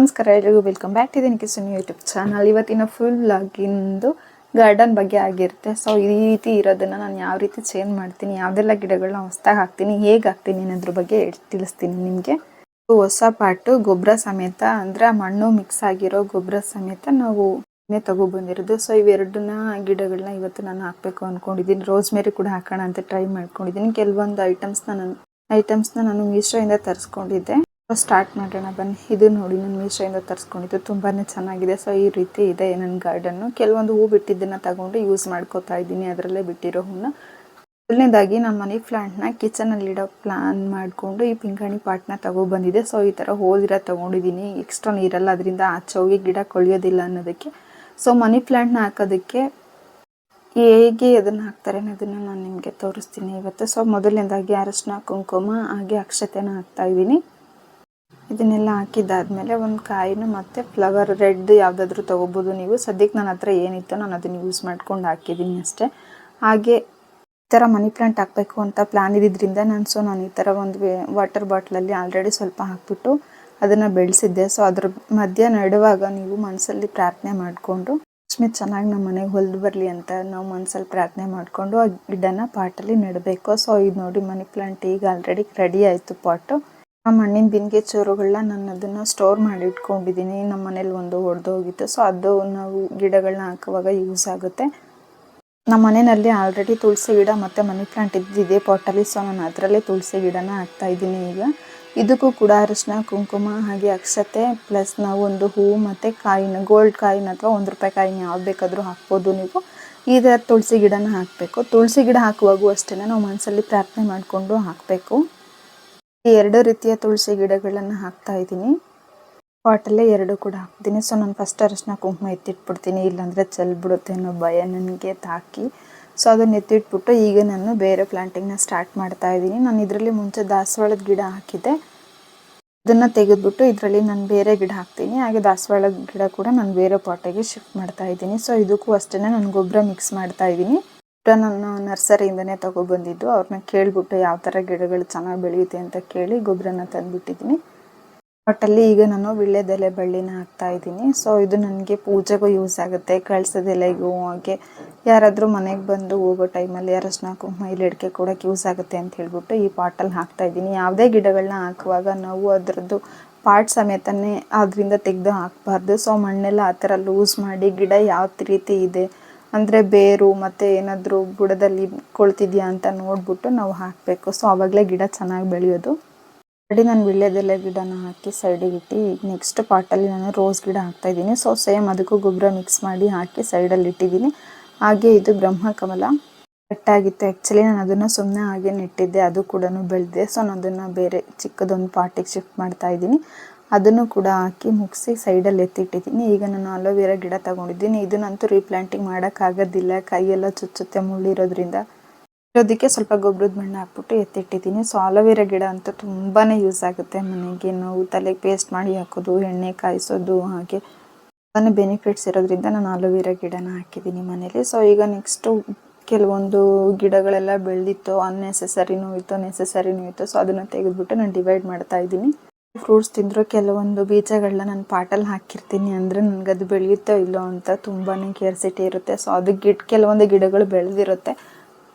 ನಮಸ್ಕಾರ ಎಲ್ಲರಿಗೂ, welcome back to the ನಿಖಿಸುನಿ ಯೂಟ್ಯೂಬ್ ಚಾನಲ್. ಇವತ್ತಿನ ಫುಲ್ ವ್ಲಾಗಿಂದು ಗಾರ್ಡನ್ ಬಗ್ಗೆ ಆಗಿರುತ್ತೆ. ಸೊ ಈ ರೀತಿ ಇರೋದನ್ನು ನಾನು ಯಾವ ರೀತಿ ಚೇಂಜ್ ಮಾಡ್ತೀನಿ, ಯಾವುದೆಲ್ಲ ಗಿಡಗಳನ್ನ ಹೊಸದಾಗಿ ಹಾಕ್ತೀನಿ, ಹೇಗೆ ಹಾಕ್ತೀನಿ ಅನ್ನೋದ್ರ ಬಗ್ಗೆ ತಿಳಿಸ್ತೀನಿ ನಿಮಗೆ. ಹೊಸ ಪಾಟು ಗೊಬ್ಬರ ಸಮೇತ, ಅಂದರೆ ಮಣ್ಣು ಮಿಕ್ಸ್ ಆಗಿರೋ ಗೊಬ್ಬರ ಸಮೇತ ನಾವು ತಗೊಬಂದಿರೋದು. ಸೊ ಇವೆರಡನ್ನ ಗಿಡಗಳನ್ನ ಇವತ್ತು ನಾನು ಹಾಕಬೇಕು ಅಂದ್ಕೊಂಡಿದ್ದೀನಿ. ರೋಸ್ಮೇರಿ ಕೂಡ ಹಾಕೋಣ ಅಂತ ಟ್ರೈ ಮಾಡ್ಕೊಂಡಿದ್ದೀನಿ. ಕೆಲವೊಂದು ಐಟಮ್ಸ್ನ ನಾನು ಮೀಶೋಯಿಂದ ತರಿಸ್ಕೊಂಡಿದ್ದೆ. ಸ್ಟಾರ್ಟ್ ಮಾಡೋಣ ಬನ್ನಿ. ಇದು ನೋಡಿ, ನಾನು ಮೀಶೋಯಿಂದ ತರಿಸ್ಕೊಂಡಿದ್ದು, ತುಂಬಾ ಚೆನ್ನಾಗಿದೆ. ಸೊ ಈ ರೀತಿ ಇದೆ ನನ್ನ ಗಾರ್ಡನ್ನು. ಕೆಲವೊಂದು ಹೂ ಬಿಟ್ಟಿದ್ದನ್ನು ತಗೊಂಡು ಯೂಸ್ ಮಾಡ್ಕೋತಾ ಇದ್ದೀನಿ, ಅದರಲ್ಲೇ ಬಿಟ್ಟಿರೋ ಹೂನ. ಮೊದಲನೇದಾಗಿ ನಮ್ಮ ಮನಿ ಪ್ಲಾಂಟ್ನ ಕಿಚನಲ್ಲಿಡೋ ಪ್ಲಾನ್ ಮಾಡಿಕೊಂಡು ಈ ಪಿಂಗಾಣಿ ಪಾಟ್ನ ತಗೊಬಂದಿದೆ. ಸೊ ಈ ಥರ ಹೋಲಿರೋ ತೊಗೊಂಡಿದ್ದೀನಿ. ಎಕ್ಸ್ಟ್ರಾ ನೀರಲ್ಲ, ಅದರಿಂದ ಆಚೆ ಹೋಗಿ ಗಿಡ ಕೊಳೆಯೋದಿಲ್ಲ ಅನ್ನೋದಕ್ಕೆ. ಸೊ ಮನಿ ಪ್ಲಾಂಟ್ನ ಹಾಕೋದಕ್ಕೆ ಹೇಗೆ ಅದನ್ನು ಹಾಕ್ತಾರೆ ಅನ್ನೋದನ್ನು ನಾನು ನಿಮಗೆ ತೋರಿಸ್ತೀನಿ ಇವತ್ತು. ಸೊ ಮೊದಲನೇದಾಗಿ ಅರಶಿನ, ಕುಂಕುಮ ಹಾಗೆ ಅಕ್ಷತೆನ ಹಾಕ್ತಾಯಿದ್ದೀನಿ. ಇದನ್ನೆಲ್ಲ ಹಾಕಿದ್ದಾದಮೇಲೆ ಒಂದು ಕಾಯಿನ ಮತ್ತು ಫ್ಲವರ್ ರೆಡ್ ಯಾವುದಾದ್ರೂ ತೊಗೋಬೋದು ನೀವು. ಸದ್ಯಕ್ಕೆ ನನ್ನ ಹತ್ರ ಏನಿತ್ತು ನಾನು ಅದನ್ನು ಯೂಸ್ ಮಾಡ್ಕೊಂಡು ಹಾಕಿದ್ದೀನಿ ಅಷ್ಟೇ. ಹಾಗೆ ಈ ಥರ ಮನಿ ಪ್ಲಾಂಟ್ ಹಾಕಬೇಕು ಅಂತ ಪ್ಲ್ಯಾನ್ ಇದ್ದಿದ್ದರಿಂದ ನಾನು ಈ ಥರ ಒಂದು ವಾಟರ್ ಬಾಟ್ಲಲ್ಲಿ ಆಲ್ರೆಡಿ ಸ್ವಲ್ಪ ಹಾಕ್ಬಿಟ್ಟು ಅದನ್ನು ಬೆಳೆಸಿದ್ದೆ. ಸೊ ಅದ್ರ ಮಧ್ಯೆ ನೆಡುವಾಗ ನೀವು ಮನಸ್ಸಲ್ಲಿ ಪ್ರಾರ್ಥನೆ ಮಾಡಿಕೊಂಡು ಲಕ್ಷ್ಮಿ ಚೆನ್ನಾಗಿ ನಮ್ಮ ಮನೆಗೆ ಹೊಲಿದು ಬರಲಿ ಅಂತ ನಾವು ಮನಸ್ಸಲ್ಲಿ ಪ್ರಾರ್ಥನೆ ಮಾಡಿಕೊಂಡು ಆ ಗಿಡನ ಪಾಟಲ್ಲಿ ನೆಡಬೇಕು. ಸೊ ಇದು ನೋಡಿ, ಮನಿ ಪ್ಲಾಂಟ್ ಈಗ ಆಲ್ರೆಡಿ ರೆಡಿ ಆಯಿತು ಪಾಟು. ಮಣ್ಣಿನ ಬಿಂದಿಗೆ ಚೂರುಗಳನ್ನ ನಾನು ಅದನ್ನು ಸ್ಟೋರ್ ಮಾಡಿ ಇಟ್ಕೊಂಡಿದ್ದೀನಿ. ನಮ್ಮ ಮನೇಲಿ ಒಂದು ಒಡೆದು ಹೋಗಿತ್ತು. ಸೊ ಅದು ನಾವು ಗಿಡಗಳನ್ನ ಹಾಕುವಾಗ ಯೂಸ್ ಆಗುತ್ತೆ. ನಮ್ಮ ಮನೆಯಲ್ಲಿ ಆಲ್ರೆಡಿ ತುಳಸಿ ಗಿಡ ಮತ್ತು ಮನಿ ಪ್ಲಾಂಟ್ ಇದ್ದಿದೆ ಪಾಟಲ್ಲಿ. ಸೊ ನಾನು ಅದರಲ್ಲೇ ತುಳಸಿ ಗಿಡನ ಹಾಕ್ತಾಯಿದ್ದೀನಿ. ಈಗ ಇದಕ್ಕೂ ಕೂಡ ಅರಿಶಿನ, ಕುಂಕುಮ ಹಾಗೆ ಅಕ್ಷತೆ ಪ್ಲಸ್ ನಾವು ಒಂದು ಹೂವು ಮತ್ತು ಕಾಯಿನ, ಗೋಲ್ಡ್ ಕಾಯಿನ ಅಥವಾ ₹1 ಕಾಯಿನ ಯಾವ್ದು ಬೇಕಾದರೂ ಹಾಕ್ಬೋದು ನೀವು. ಈ ಥರ ತುಳಸಿ ಗಿಡನ ಹಾಕಬೇಕು. ತುಳಸಿ ಗಿಡ ಹಾಕುವಾಗೂ ಅಷ್ಟೇ ನಾವು ಮನಸ್ಸಲ್ಲಿ ಪ್ರಾರ್ಥನೆ ಮಾಡಿಕೊಂಡು ಹಾಕಬೇಕು. ಈ 2 ರೀತಿಯ ತುಳಸಿ ಗಿಡಗಳನ್ನು ಹಾಕ್ತಾ ಇದ್ದೀನಿ. ಪಾಟಲ್ಲೇ 2 ಕೂಡ ಹಾಕ್ತೀನಿ. ಸೊ ನಾನು ಫಸ್ಟ್ ಅರಿಶಿನ ಕುಂಕುಮ ಎತ್ತಿಟ್ಬಿಡ್ತೀನಿ, ಇಲ್ಲಾಂದರೆ ಚೆಲ್ಬಿಡುತ್ತೆ ಅನ್ನೋ ಭಯ ನನಗೆ ತಾಕಿ. ಸೊ ಅದನ್ನು ಎತ್ತಿಟ್ಬಿಟ್ಟು ಈಗ ನಾನು ಬೇರೆ ಪ್ಲಾಂಟಿಂಗ್ನ ಸ್ಟಾರ್ಟ್ ಮಾಡ್ತಾ ಇದ್ದೀನಿ. ನಾನು ಇದರಲ್ಲಿ ಮುಂಚೆ ದಾಸವಾಳದ ಗಿಡ ಹಾಕಿದ್ದೆ, ಅದನ್ನು ತೆಗೆದುಬಿಟ್ಟು ಇದರಲ್ಲಿ ನಾನು ಬೇರೆ ಗಿಡ ಹಾಕ್ತೀನಿ. ಹಾಗೆ ದಾಸವಾಳದ ಗಿಡ ಕೂಡ ನಾನು ಬೇರೆ ಪಾಟಿಗೆ ಶಿಫ್ಟ್ ಮಾಡ್ತಾ ಇದ್ದೀನಿ. ಸೊ ಇದಕ್ಕೂ ಅಷ್ಟೇ ನಾನು ಗೊಬ್ಬರ ಮಿಕ್ಸ್ ಮಾಡ್ತಾ ಇದ್ದೀನಿ. ನಾನು ನರ್ಸರಿಯಿಂದನೇ ತೊಗೊಬಂದಿದ್ದು. ಅವ್ರನ್ನ ಕೇಳಿಬಿಟ್ಟು ಯಾವ ಥರ ಗಿಡಗಳು ಚೆನ್ನಾಗಿ ಬೆಳೆಯುತ್ತೆ ಅಂತ ಕೇಳಿ ಗೊಬ್ಬರನ ತಂದುಬಿಟ್ಟಿದ್ದೀನಿ. ಒಟ್ಟಲ್ಲಿ ಈಗ ನಾನು ವೀಳ್ಯದೆಲೆ ಬಳ್ಳಿನ ಹಾಕ್ತಾಯಿದ್ದೀನಿ. ಸೊ ಇದು ನನಗೆ ಪೂಜೆಗೂ ಯೂಸ್ ಆಗುತ್ತೆ, ಕಳ್ಸದ ಎಲೆಗೂ, ಹಾಗೆ ಯಾರಾದರೂ ಮನೆಗೆ ಬಂದು ಹೋಗೋ ಟೈಮಲ್ಲಿ ಅರಶಿನ ಕುಂಕುಮ ಇಲ್ಲಿ ಅಡಿಕೆ ಕೊಡೋಕ್ಕೆ ಯೂಸ್ ಆಗುತ್ತೆ ಅಂತ ಹೇಳ್ಬಿಟ್ಟು ಈ ಪಾಟಲ್ಲಿ ಹಾಕ್ತಾಯಿದ್ದೀನಿ. ಯಾವುದೇ ಗಿಡಗಳನ್ನ ಹಾಕುವಾಗ ನಾವು ಅದರದ್ದು ಪಾಟ್ ಸಮೇತನೇ ಅದರಿಂದ ತೆಗೆದು ಹಾಕಬಾರ್ದು. ಸೊ ಮಣ್ಣೆಲ್ಲ ಆ ಥರ ಲೂಸ್ ಮಾಡಿ ಗಿಡ ಯಾವ ರೀತಿ ಇದೆ ಅಂದರೆ ಬೇರು ಮತ್ತು ಏನಾದರೂ ಬುಡದಲ್ಲಿ ಕೊಳ್ತಿದೆಯಾ ಅಂತ ನೋಡಿಬಿಟ್ಟು ನಾವು ಹಾಕಬೇಕು. ಸೊ ಆವಾಗಲೇ ಗಿಡ ಚೆನ್ನಾಗಿ ಬೆಳೆಯೋದು. ಆಲ್ರೆಡಿ ನಾನು ವೀಳ್ಯದೆಲೆ ಗಿಡನ ಹಾಕಿ ಸೈಡಿಗೆ ಇಟ್ಟು ಈಗ ನೆಕ್ಸ್ಟ್ ಪಾಟಲ್ಲಿ ನಾನು ರೋಸ್ ಗಿಡ ಹಾಕ್ತಾಯಿದ್ದೀನಿ. ಸೊ ಸೇಮ್ ಅದಕ್ಕೂ ಗೊಬ್ಬರ ಮಿಕ್ಸ್ ಮಾಡಿ ಹಾಕಿ ಸೈಡಲ್ಲಿ ಇಟ್ಟಿದ್ದೀನಿ. ಹಾಗೆ ಇದು ಬ್ರಹ್ಮಕಮಲ ಕಟ್ಟಾಗಿತ್ತು. ಆ್ಯಕ್ಚುಲಿ ನಾನು ಅದನ್ನು ಸುಮ್ಮನೆ ಹಾಗೆ ನೆಟ್ಟಿದ್ದೆ, ಅದು ಕೂಡ ಬೆಳೆದಿದೆ. ಸೊ ನಾನು ಅದನ್ನು ಬೇರೆ ಚಿಕ್ಕದೊಂದು ಪಾಟಿಗೆ ಶಿಫ್ಟ್ ಮಾಡ್ತಾಯಿದ್ದೀನಿ. ಅದನ್ನು ಕೂಡ ಹಾಕಿ ಮುಗಿಸಿ ಸೈಡಲ್ಲಿ ಎತ್ತಿಟ್ಟಿದ್ದೀನಿ. ಈಗ ನಾನು ಅಲೋವೆರಾ ಗಿಡ ತೊಗೊಂಡಿದ್ದೀನಿ. ಇದನ್ನಂತೂ ರೀಪ್ಲಾಂಟಿಂಗ್ ಮಾಡೋಕ್ಕಾಗೋದಿಲ್ಲ, ಕೈಯೆಲ್ಲ ಚುಚ್ಚುತ್ತೆ ಮುಳ್ಳಿರೋದ್ರಿಂದ. ಇರೋದಕ್ಕೆ ಸ್ವಲ್ಪ ಗೊಬ್ಬರದ ಮಣ್ಣು ಹಾಕ್ಬಿಟ್ಟು ಎತ್ತಿಟ್ಟಿದ್ದೀನಿ. ಸೊ ಅಲೋವೆರಾ ಗಿಡ ಅಂತೂ ತುಂಬಾ ಯೂಸ್ ಆಗುತ್ತೆ ಮನೆಗೆ. ನಾವು ತಲೆಗೆ ಪೇಸ್ಟ್ ಮಾಡಿ ಹಾಕೋದು, ಎಣ್ಣೆ ಕಾಯಿಸೋದು, ಹಾಗೆ ತುಂಬಾ ಬೆನಿಫಿಟ್ಸ್ ಇರೋದ್ರಿಂದ ನಾನು ಅಲೋವೆರಾ ಗಿಡನ ಹಾಕಿದ್ದೀನಿ ಮನೇಲಿ. ಸೊ ಈಗ ನೆಕ್ಸ್ಟು ಕೆಲವೊಂದು ಗಿಡಗಳೆಲ್ಲ ಬೆಳೆದಿತ್ತು, ಅನ್ನೆಸೆಸರಿನೂ ಇತ್ತು, ನೆಸೆಸರಿನೂ ಇತ್ತು. ಸೊ ಅದನ್ನು ತೆಗೆದುಬಿಟ್ಟು ನಾನು ಡಿವೈಡ್ ಮಾಡ್ತಾ ಇದ್ದೀನಿ. ಫ್ರೂಟ್ಸ್ ತಿಂದರೂ ಕೆಲವೊಂದು ಬೀಜಗಳನ್ನ ನಾನು ಪಾಟಲ್ಲಿ ಹಾಕಿರ್ತೀನಿ, ಅಂದರೆ ನನಗದು ಬೆಳೆಯುತ್ತೋ ಇಲ್ಲೋ ಅಂತ ತುಂಬಾ ಕ್ಯೂರಿಯಾಸಿಟಿ ಇರುತ್ತೆ. ಸೊ ಅದು ಕೆಲವೊಂದು ಗಿಡಗಳು ಬೆಳೆದಿರುತ್ತೆ.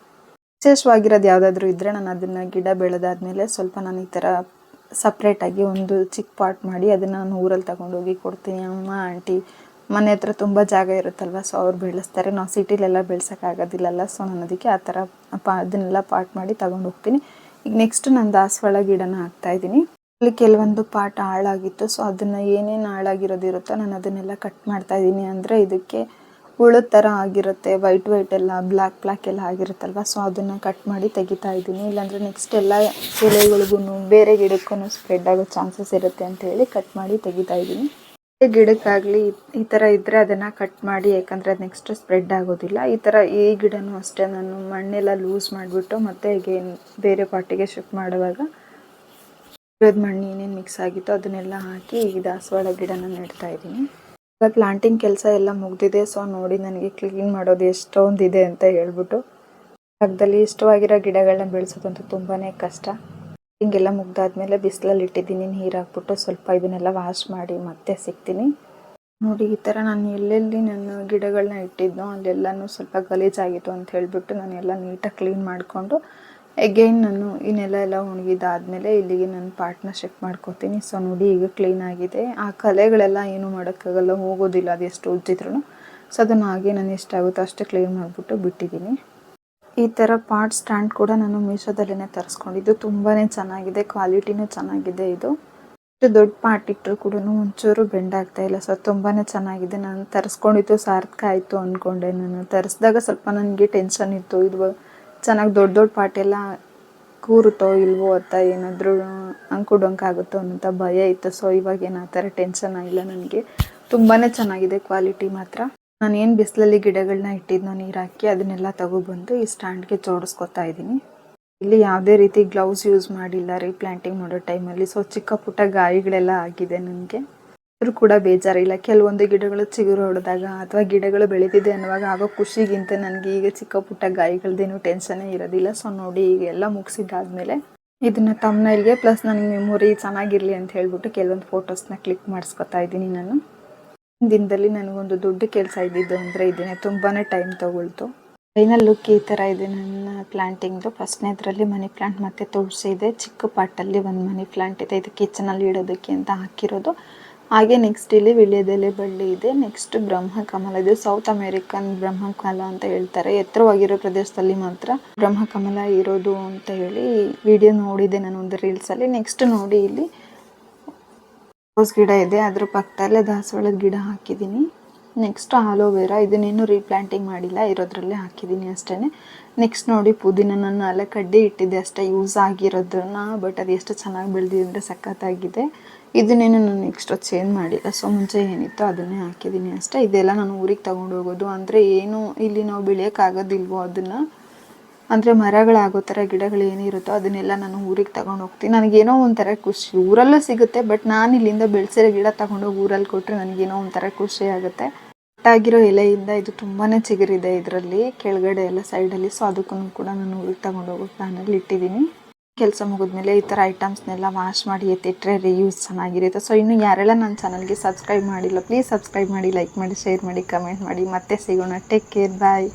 ವಿಶೇಷವಾಗಿರೋದು ಯಾವುದಾದ್ರೂ ಇದ್ದರೆ ನಾನು ಅದನ್ನು ಗಿಡ ಬೆಳೆದಾದ್ಮೇಲೆ ಸ್ವಲ್ಪ ನಾನು ಈ ಥರ ಸಪ್ರೇಟಾಗಿ ಒಂದು ಚಿಕ್ಕ ಪಾಟ್ ಮಾಡಿ ಅದನ್ನು ನಾನು ಊರಲ್ಲಿ ತಗೊಂಡೋಗಿ ಕೊಡ್ತೀನಿ. ಅಮ್ಮ ಆಂಟಿ ಮನೆ ಹತ್ರ ತುಂಬ ಜಾಗ ಇರುತ್ತಲ್ವ, ಸೊ ಅವ್ರು ಬೆಳೆಸ್ತಾರೆ. ನಾವು ಸಿಟಿಲೆಲ್ಲ ಬೆಳೆಸೋಕ್ಕಾಗೋದಿಲ್ಲಲ್ಲ. ಸೊ ನಾನು ಅದಕ್ಕೆ ಆ ಥರ ಅದನ್ನೆಲ್ಲ ಪಾಟ್ ಮಾಡಿ ತಗೊಂಡು ಹೋಗ್ತೀನಿ. ಈಗ ನೆಕ್ಸ್ಟ್ ನಾನು ದಾಸವಾಳ ಗಿಡನ ಹಾಕ್ತಾಯಿದ್ದೀನಿ. ಅಲ್ಲಿ ಕೆಲವೊಂದು ಪಾಟ್ ಹಾಳಾಗಿತ್ತು. ಸೊ ಅದನ್ನು ಏನೇನು ಹಾಳಾಗಿರೋದಿರುತ್ತೋ ನಾನು ಅದನ್ನೆಲ್ಲ ಕಟ್ ಮಾಡ್ತಾಯಿದ್ದೀನಿ. ಅಂದರೆ ಇದಕ್ಕೆ ಹುಳದ ಥರ ಆಗಿರುತ್ತೆ, ವೈಟ್ ಎಲ್ಲ ಬ್ಲ್ಯಾಕ್ ಎಲ್ಲ ಆಗಿರುತ್ತಲ್ವ. ಸೊ ಅದನ್ನು ಕಟ್ ಮಾಡಿ ತೆಗಿತಾ ಇದ್ದೀನಿ. ಇಲ್ಲಾಂದರೆ ನೆಕ್ಸ್ಟ್ ಎಲ್ಲ ಎಲೆಗಳಿಗೂ ಬೇರೆ ಗಿಡಕ್ಕೂ ಸ್ಪ್ರೆಡ್ ಆಗೋ ಚಾನ್ಸಸ್ ಇರುತ್ತೆ ಅಂತ ಹೇಳಿ ಕಟ್ ಮಾಡಿ ತೆಗಿತಾ ಇದ್ದೀನಿ. ಗಿಡಕ್ಕಾಗಲಿ ಈ ಥರ ಇದ್ದರೆ ಅದನ್ನು ಕಟ್ ಮಾಡಿ, ಯಾಕಂದರೆ ಅದು ನೆಕ್ಸ್ಟ್ ಸ್ಪ್ರೆಡ್ ಆಗೋದಿಲ್ಲ. ಈ ಗಿಡನೂ ಅಷ್ಟೇ ನಾನು ಮಣ್ಣೆಲ್ಲ ಲೂಸ್ ಮಾಡಿಬಿಟ್ಟು ಮತ್ತೆ ಹೀಗೆ ಬೇರೆ ಪಾಟಿಗೆ ಶಿಫ್ಟ್ ಮಾಡುವಾಗ ಮಣ್ಣು ಏನೇನು ಮಿಕ್ಸ್ ಆಗಿತ್ತು ಅದನ್ನೆಲ್ಲ ಹಾಕಿ ಈ ದಾಸವಾಳ ಗಿಡನ ನೆಡ್ತಾ ಇದ್ದೀನಿ. ಈಗ ಪ್ಲಾಂಟಿಂಗ್ ಕೆಲಸ ಎಲ್ಲ ಮುಗ್ದಿದೆ. ಸೊ ನೋಡಿ, ನನಗೆ ಕ್ಲೀನ್ ಮಾಡೋದು ಎಷ್ಟೊಂದಿದೆ ಅಂತ ಹೇಳ್ಬಿಟ್ಟು. ಜಾಗದಲ್ಲಿ ಇಷ್ಟವಾಗಿರೋ ಗಿಡಗಳನ್ನ ಬೆಳೆಸೋದಂತೂ ತುಂಬಾ ಕಷ್ಟ. ಹಿಂಗೆಲ್ಲ ಮುಗ್ದಾದ್ಮೇಲೆ ಬಿಸಿಲಲ್ಲಿ ಇಟ್ಟಿದ್ದೀನಿ, ನೀರು ಹಾಕ್ಬಿಟ್ಟು ಸ್ವಲ್ಪ ಇದನ್ನೆಲ್ಲ ವಾಶ್ ಮಾಡಿ ಮತ್ತೆ ಸಿಗ್ತೀನಿ. ನೋಡಿ ಈ ಥರ ನಾನು ಎಲ್ಲೆಲ್ಲಿ ನನ್ನ ಗಿಡಗಳನ್ನ ಇಟ್ಟಿದ್ನೋ ಅಲ್ಲೆಲ್ಲನೂ ಸ್ವಲ್ಪ ಗಲೀಜಾಗಿತ್ತು ಅಂತ ಹೇಳಿಬಿಟ್ಟು ನಾನು ಎಲ್ಲ ನೀಟಾಗಿ ಕ್ಲೀನ್ ಮಾಡಿಕೊಂಡು ಎಗೈನ್ ನಾನು ಈ ನೆಲ ಎಲ್ಲ ಒಣಗಿದಾದ್ಮೇಲೆ ಇಲ್ಲಿಗೆ ನನ್ನ ಪಾಟ್ನ ಶಿಫ್ಟ್ ಮಾಡ್ಕೋತೀನಿ. ಸೊ ನೋಡಿ ಈಗ ಕ್ಲೀನ್ ಆಗಿದೆ. ಆ ಕಲೆಗಳೆಲ್ಲ ಏನು ಮಾಡೋಕ್ಕಾಗಲ್ಲ, ಹೋಗೋದಿಲ್ಲ ಅದು ಎಷ್ಟು ಉಜ್ಜಿದ್ರು. ಸೊ ಅದನ್ನು ಹಾಗೆ ನಾನು ಎಷ್ಟಾಗುತ್ತೋ ಅಷ್ಟು ಕ್ಲೀನ್ ಮಾಡಿಬಿಟ್ಟು ಬಿಟ್ಟಿದ್ದೀನಿ. ಈ ಥರ ಪಾಟ್ ಸ್ಟ್ಯಾಂಡ್ ಕೂಡ ನಾನು ಮೀಶೋದಲ್ಲೇ ತರಿಸ್ಕೊಂಡಿದ್ದು. ತುಂಬಾ ಚೆನ್ನಾಗಿದೆ, ಕ್ವಾಲಿಟಿನೂ ಚೆನ್ನಾಗಿದೆ. ಇದು ದೊಡ್ಡ ಪಾಟ್ ಇಟ್ಟರು ಕೂಡ ಒಂಚೂರು ಬೆಂಡ್ ಆಗ್ತಾ ಇಲ್ಲ. ಸೊ ತುಂಬಾ ಚೆನ್ನಾಗಿದೆ. ನಾನು ತರಿಸ್ಕೊಂಡಿದ್ದು ಸಾರ್ಥಕ ಆಯಿತು ಅಂದ್ಕೊಂಡೆ. ನಾನು ತರಿಸಿದಾಗ ಸ್ವಲ್ಪ ನನಗೆ ಟೆನ್ಷನ್ ಇತ್ತು, ಇದು ಚೆನ್ನಾಗಿ ದೊಡ್ಡ ದೊಡ್ಡ ಪಾಟ್ ಎಲ್ಲ ಕೂರುತ್ತೋ ಇಲ್ವೋ ಅಂತ, ಏನಾದರೂ ಅಂಕುಡೊಂಕಾಗುತ್ತೋ ಅನ್ನೋಂಥ ಭಯ ಇತ್ತು. ಸೊ ಇವಾಗೇನು ಆ ಥರ ಟೆನ್ಷನ್ ಆಗಿಲ್ಲ ನನಗೆ. ತುಂಬಾ ಚೆನ್ನಾಗಿದೆ ಕ್ವಾಲಿಟಿ ಮಾತ್ರ. ನಾನು ಏನು ಬಿಸಿಲಲ್ಲಿ ಗಿಡಗಳನ್ನ ಇಟ್ಟಿದ್ನೋ ನೀರು ಹಾಕಿ ಅದನ್ನೆಲ್ಲ ತಗೊಬಂದು ಈ ಸ್ಟ್ಯಾಂಡ್ಗೆ ಜೋಡಿಸ್ಕೊತಾ ಇದ್ದೀನಿ. ಇಲ್ಲಿ ಯಾವುದೇ ರೀತಿ ಗ್ಲೌಸ್ ಯೂಸ್ ಮಾಡಿಲ್ಲ ರೀಪ್ಲಾಂಟಿಂಗ್ ಮಾಡೋ ಟೈಮಲ್ಲಿ. ಸೊ ಚಿಕ್ಕ ಪುಟ್ಟ ಗಾಯಗಳೆಲ್ಲ ಆಗಿದೆ ನನಗೆ. ಆದರೂ ಕೂಡ ಬೇಜಾರಿಲ್ಲ. ಕೆಲವೊಂದು ಗಿಡಗಳು ಚಿಗುರು ಹೊಡೆದಾಗ ಅಥವಾ ಗಿಡಗಳು ಬೆಳೀತಿದೆ ಅನ್ನುವಾಗ ಆಗೋ ಖುಷಿಗಿಂತ ನನಗೆ ಈಗ ಚಿಕ್ಕ ಪುಟ್ಟ ಗಾಯಗಳದ್ದೇನು ಟೆನ್ಷನ್ನೇ ಇರೋದಿಲ್ಲ. ಸೊ ನೋಡಿ ಈಗ ಎಲ್ಲ ಮುಗಿಸಿದ್ದಾದ್ಮೇಲೆ ಇದನ್ನು ತಮ್ಮನೈಲ್ಗೆ ಪ್ಲಸ್ ನನಗೆ ಮೆಮೊರಿ ಚೆನ್ನಾಗಿರಲಿ ಅಂತ ಹೇಳ್ಬಿಟ್ಟು ಕೆಲವೊಂದು ಫೋಟೋಸ್ನ ಕ್ಲಿಕ್ ಮಾಡಿಸ್ಕೊತಾ ಇದ್ದೀನಿ. ನಾನು ದಿನದಲ್ಲಿ ನನಗೊಂದು ದೊಡ್ಡ ಕೆಲಸ ಇದ್ದಿದ್ದು ಅಂದರೆ ಇದನ್ನೇ. ತುಂಬಾ ಟೈಮ್ ತೊಗೊಳ್ತು. ಫೈನಲ್ ಲುಕ್ ಈ ಥರ ಇದೆ ನನ್ನ ಪ್ಲ್ಯಾಂಟಿಂಗ್ದು. ಫಸ್ಟ್ನೇದ್ರಲ್ಲಿ ಮನಿ ಪ್ಲ್ಯಾಂಟ್ ಮತ್ತು ತುಳಸಿ ಇದೆ. ಚಿಕ್ಕ ಪಾಟಲ್ಲಿ ಒಂದು ಮನಿ ಪ್ಲ್ಯಾಂಟ್ ಇದೆ, ಇದು ಕಿಚನಲ್ಲಿ ಇಡೋದಕ್ಕೆ ಅಂತ ಹಾಕಿರೋದು. ಹಾಗೆ ನೆಕ್ಸ್ಟ್ ಇಲ್ಲಿ ವಿಳ್ಯದೆಲೆ ಬಳ್ಳಿ ಇದೆ. ನೆಕ್ಸ್ಟ್ ಬ್ರಹ್ಮಕಮಲ, ಇದು ಸೌತ್ ಅಮೇರಿಕನ್ ಬ್ರಹ್ಮಕಮಲ ಅಂತ ಹೇಳ್ತಾರೆ. ಎತ್ತರವಾಗಿರೋ ಪ್ರದೇಶದಲ್ಲಿ ಮಾತ್ರ ಬ್ರಹ್ಮಕಮಲ ಇರೋದು ಅಂತ ಹೇಳಿ ವಿಡಿಯೋ ನೋಡಿದೆ ನಾನು ಒಂದು ರೀಲ್ಸಲ್ಲಿ. ನೆಕ್ಸ್ಟ್ ನೋಡಿ ಇಲ್ಲಿ ರೋಸ್ ಗಿಡ ಇದೆ, ಅದ್ರ ಪಕ್ಕದಲ್ಲೇ ದಾಸವಾಳದ ಗಿಡ ಹಾಕಿದ್ದೀನಿ. ನೆಕ್ಸ್ಟ್ ಆಲೋವೆರಾ, ಇದನ್ನೇನು ರೀಪ್ಲಾಂಟಿಂಗ್ ಮಾಡಿಲ್ಲ, ಇರೋದ್ರಲ್ಲೇ ಹಾಕಿದ್ದೀನಿ ಅಷ್ಟೇ. ನೆಕ್ಸ್ಟ್ ನೋಡಿ ಪುದೀನ, ನಾನು ಅಲ್ಲೇ ಕಡ್ಡಿ ಇಟ್ಟಿದ್ದೆ ಅಷ್ಟೇ ಯೂಸ್ ಆಗಿರೋದನ್ನ, ಬಟ್ ಅದು ಎಷ್ಟು ಚೆನ್ನಾಗಿ ಬೆಳೆದಿದೆ ಅಂದರೆ ಸಖತ್ತಾಗಿದೆ. ಇದನ್ನೇನು ನಾನು ನೆಕ್ಸ್ಟ್ ಚೇಂಜ್ ಮಾಡಿಲ್ಲ. ಸೊ ಮುಂಚೆ ಏನಿತ್ತೋ ಅದನ್ನೇ ಹಾಕಿದ್ದೀನಿ ಅಷ್ಟೇ. ಇದೆಲ್ಲ ನಾನು ಊರಿಗೆ ತೊಗೊಂಡು ಹೋಗೋದು. ಅಂದರೆ ಏನು ಇಲ್ಲಿ ನಾವು ಬೆಳೆಯೋಕ್ಕಾಗೋದಿಲ್ವೋ ಅದನ್ನು, ಅಂದರೆ ಮರಗಳಾಗೋ ಥರ ಗಿಡಗಳು ಏನಿರುತ್ತೋ ಅದನ್ನೆಲ್ಲ ನಾನು ಊರಿಗೆ ತಗೊಂಡು ಹೋಗ್ತೀನಿ. ನನಗೇನೋ ಒಂಥರ ಖುಷಿ. ಊರಲ್ಲೂ ಸಿಗುತ್ತೆ, ಬಟ್ ನಾನು ಇಲ್ಲಿಂದ ಬೆಳೆಸಿರೋ ಗಿಡ ತಗೊಂಡೋಗಿ ಊರಲ್ಲಿ ಕೊಟ್ಟರೆ ನನಗೇನೋ ಒಂಥರ ಖುಷಿ ಆಗುತ್ತೆ. ಕಟ್ಟಾಗಿರೋ ಎಲೆಯಿಂದ ಇದು ತುಂಬಾ ಚಿಗುರಿದೆ ಇದರಲ್ಲಿ ಕೆಳಗಡೆ ಎಲ್ಲ ಸೈಡಲ್ಲಿ. ಸೊ ಅದಕ್ಕೂ ಕೂಡ ನಾನು ಊರಿಗೆ ತಗೊಂಡೋಗೋ ಪ್ಲಾನಲ್ಲಿ ಇಟ್ಟಿದ್ದೀನಿ. ಕೆಲಸ ಮುಗಿದ್ಮೇಲೆ ಈ ಥರ ಐಟಮ್ಸ್ನೆಲ್ಲ ವಾಶ್ ಮಾಡಿ ಎತ್ತಿಟ್ರೆ ರಿಯೂಸ್ ಚೆನ್ನಾಗಿರುತ್ತೆ. ಸೊ ಇನ್ನು ಯಾರೆಲ್ಲ ನನ್ನ ಚಾನಲ್ಗೆ ಸಬ್ಸ್ಕ್ರೈಬ್ ಮಾಡಿಲ್ಲ ಪ್ಲೀಸ್ ಸಬ್ಸ್ಕ್ರೈಬ್ ಮಾಡಿ, ಲೈಕ್ ಮಾಡಿ, ಶೇರ್ ಮಾಡಿ, ಕಮೆಂಟ್ ಮಾಡಿ. ಮತ್ತೆ ಸಿಗೋಣ. ಟೇಕ್ ಕೇರ್, ಬಾಯ್.